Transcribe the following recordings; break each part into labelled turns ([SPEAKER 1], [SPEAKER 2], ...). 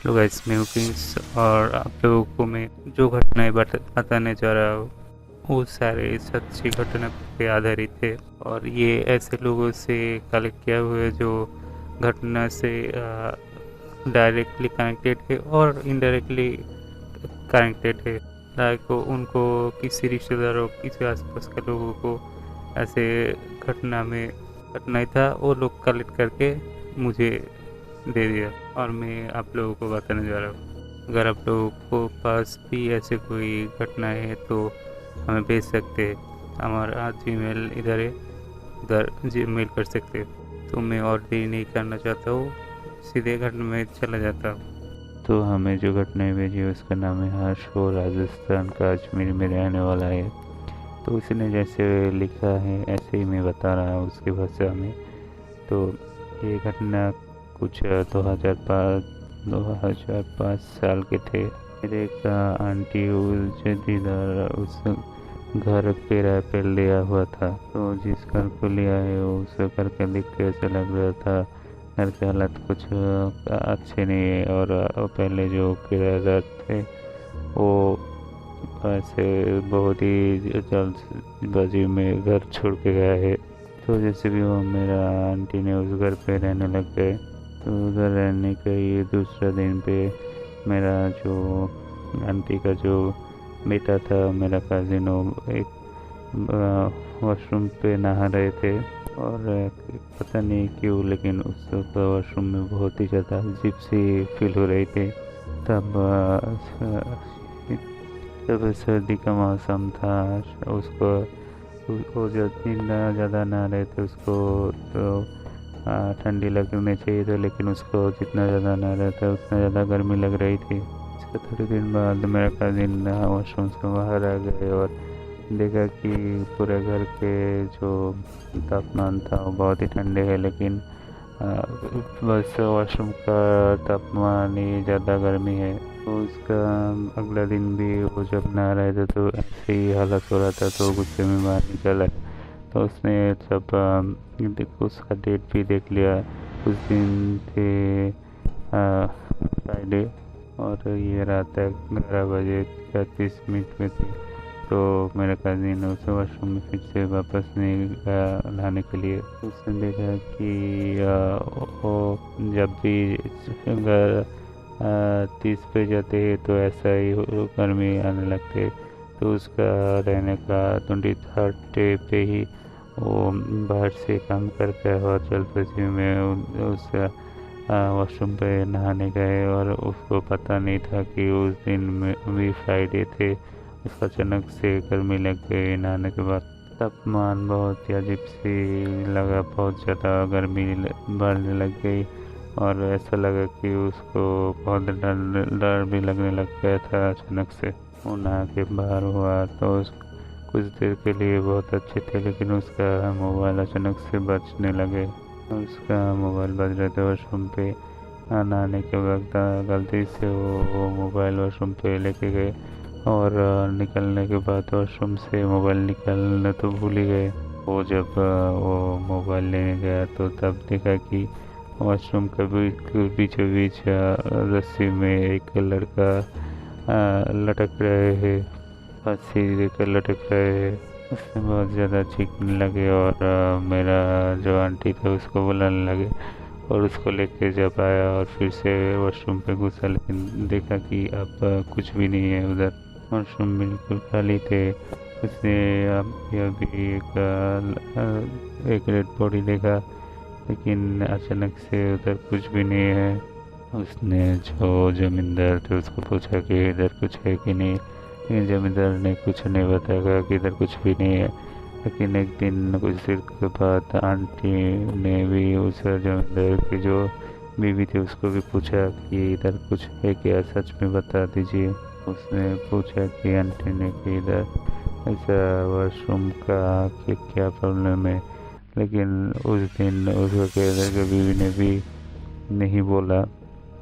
[SPEAKER 1] Hello guys, मैं Prince और आप लोगों को मैं जो घटनाएं बताने जा रहा हूँ वो सारे सच्ची घटना पे आधारित है। और ये ऐसे लोगों से कलेक्ट किया हुआ है जो घटना से डायरेक्टली कनेक्टेड है और इनडायरेक्टली कनेक्टेड है। लाइक उनको किसी रिश्तेदारों किसी आसपास के लोगों को ऐसे घटना में घटना था वो लोग कलेक्ट करके मुझे दे दिया और मैं आप लोगों को बताने जा रहा हूँ। अगर आप लोगों को पास भी ऐसे कोई घटना है तो हमें भेज सकते हैं। हमारा जीमेल इधर है, उधर जीमेल कर सकते हैं। तो मैं और देरी नहीं करना चाहता हूँ, सीधे घटना में चला जाता हूँ। तो हमें जो घटना भेजी है उसका नाम है हर्ष, वो राजस्थान का अजमेर में रहने वाला है। तो उसने जैसे लिखा है ऐसे ही मैं बता रहा हूँ उसकी भाषा में। तो ये घटना कुछ 2005 साल के थे। मेरे एक आंटी इधर उस घर पे पे लिया हुआ था। तो जिस घर को लिया है उस घर के देख के ऐसा लग रहा था घर के हालात कुछ अच्छे नहीं है। और पहले जो किराएदार थे वो ऐसे बहुत ही जल्दबाजी में घर छोड़ के गया है। तो जैसे भी वो मेरा आंटी ने उस घर पे रहने लग गए। तो उधर रहने के ये दूसरा दिन पे मेरा जो आंटी का जो बेटा था, मेरा कजिन, वो एक वॉशरूम पे नहा रहे थे। और पता नहीं क्यों लेकिन उस वॉशरूम में बहुत ही ज़्यादा अजीब सी फील हो रही थी। तब जब सर्दी का मौसम था उसको वो जितना ज़्यादा नहा रहे थे उसको तो ठंडी लगनी चाहिए था, लेकिन उसको जितना ज़्यादा नहा रहा था उतना ज़्यादा गर्मी लग रही थी। इसके थोड़े दिन बाद मेरा कजिन वॉशरूम से बाहर आ गए और देखा कि पूरे घर के जो तापमान था वो बहुत ही ठंडे है, लेकिन बस वॉशरूम का तापमान ही ज़्यादा गर्मी है। तो उसका अगला दिन भी वो जब नहा रहे थे तो ऐसे ही हालत हो रहा था, तो गुस्से में बाहर निकल आए। तो उसने जब उसका डेट भी देख लिया। उस दिन थे फ्राइडे और ये रात 11 बजे 36 मिनट में थी। तो मेरा कजिन उसे वॉशरूम में फिर से वापस नहीं गया नहाने के लिए। तो उसने देखा कि वो जब भी अगर 30 पे जाते हैं तो ऐसा ही गर्मी आने लगते। तो उसका रहने का 23rd डे पे ही वो बाहर से काम करके और जल्दबाजी में उस वॉशरूम पे नहाने गए और उसको पता नहीं था कि उस दिन में भी फ्राइडे थे। उसका अचानक से गर्मी लग गई नहाने के बाद। तापमान बहुत ही अजीब सी लगा, बहुत ज़्यादा गर्मी बढ़ने लग गई और ऐसा लगा कि उसको बहुत डर भी लगने लग गया था। अचानक से वो नहा के बाहर हुआ तो कुछ देर के लिए बहुत अच्छे थे, लेकिन उसका मोबाइल अचानक से बजने लगे। उसका मोबाइल बज रहे थे वॉशरूम पे। नहाने के वक्त गलती से वो मोबाइल वॉशरूम पे लेके गए और निकलने के बाद वॉशरूम से मोबाइल निकालना तो भूल ही गए। वो जब वो मोबाइल लेने गया तो तब देखा कि वॉशरूम के बीचों बीच रस्सी में एक लड़का लटक रहे हैं, फांसी देकर लटक रहे हैं। उससे बहुत ज़्यादा चीखने लगे और मेरा जो आंटी थे उसको बुलाने लगे और उसको लेके जब आया और फिर से वॉशरूम पे घुसा, लेकिन देखा कि अब कुछ भी नहीं है उधर। वॉशरूम बिल्कुल खाली थे। उसने अभी एक डेड बॉडी देखा, लेकिन अचानक से उधर कुछ भी नहीं है। उसने जो जमींदार थे उसको पूछा कि इधर कुछ है कि नहीं, लेकिन जमींदार ने कुछ नहीं बताया कि इधर कुछ भी नहीं है। लेकिन एक दिन कुछ देर के बाद आंटी ने भी उस जमींदार की जो बीवी थी उसको भी पूछा कि इधर कुछ है क्या, सच में बता दीजिए। उसने पूछा कि आंटी ने कि इधर ऐसा वॉशरूम का क्या प्रॉब्लम है, लेकिन उस दिन उसके बीवी ने भी नहीं बोला।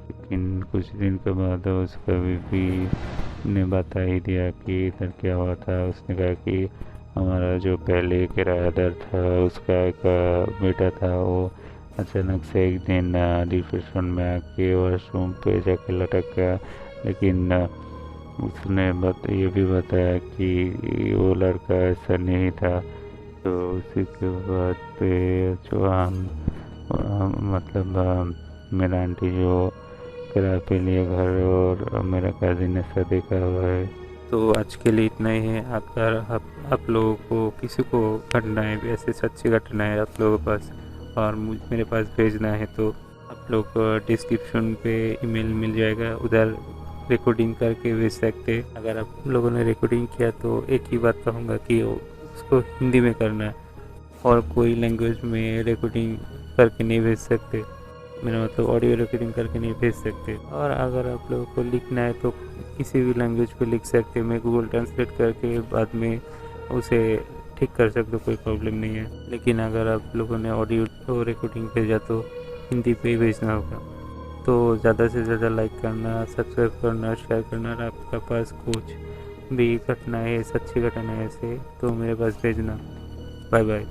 [SPEAKER 1] लेकिन कुछ दिन के बाद उसका बीवी ने बता ही दिया कि इधर क्या हुआ था। उसने कहा कि हमारा जो पहले किराएदार था उसका एक बेटा था, वो अचानक से एक दिन डिप्रेशन में आके वॉशरूम पे जाके लटक गया। लेकिन उसने ये भी बताया कि वो लड़का ऐसा नहीं था। तो उसी के बाद पे जो मतलब मेरा आंटी जो किराए पे लिए घर, और मेरा कज़िन ऐसा देखा हुआ है। तो आज के लिए इतना ही है। अगर आप लोगों को किसी को घटनाएँ ऐसे सच्ची घटनाएँ आप लोगों के पास और मेरे पास भेजना है तो आप लोग डिस्क्रिप्शन पे ईमेल मिल जाएगा, उधर रिकॉर्डिंग करके भेज सकते। अगर आप लोगों ने रिकॉर्डिंग किया तो एक ही बात कहूँगा कि उसको हिंदी में करना है और कोई लैंग्वेज में रिकॉर्डिंग करके नहीं भेज सकते। मेरा मतलब ऑडियो रिकॉर्डिंग करके नहीं भेज सकते। और अगर आप लोगों को लिखना है तो किसी भी लैंग्वेज पे लिख सकते हैं। मैं गूगल ट्रांसलेट करके बाद में उसे ठीक कर सकते हो, कोई प्रॉब्लम नहीं है। लेकिन अगर आप लोगों ने ऑडियो रिकॉर्डिंग भेजा तो हिंदी पे ही भेजना होगा। तो ज़्यादा से ज़्यादा लाइक करना, सब्सक्राइब करना, शेयर करना। और आपका पास कुछ भी घटना है, सच्ची घटना है ऐसे, तो मेरे पास भेजना। Bye bye.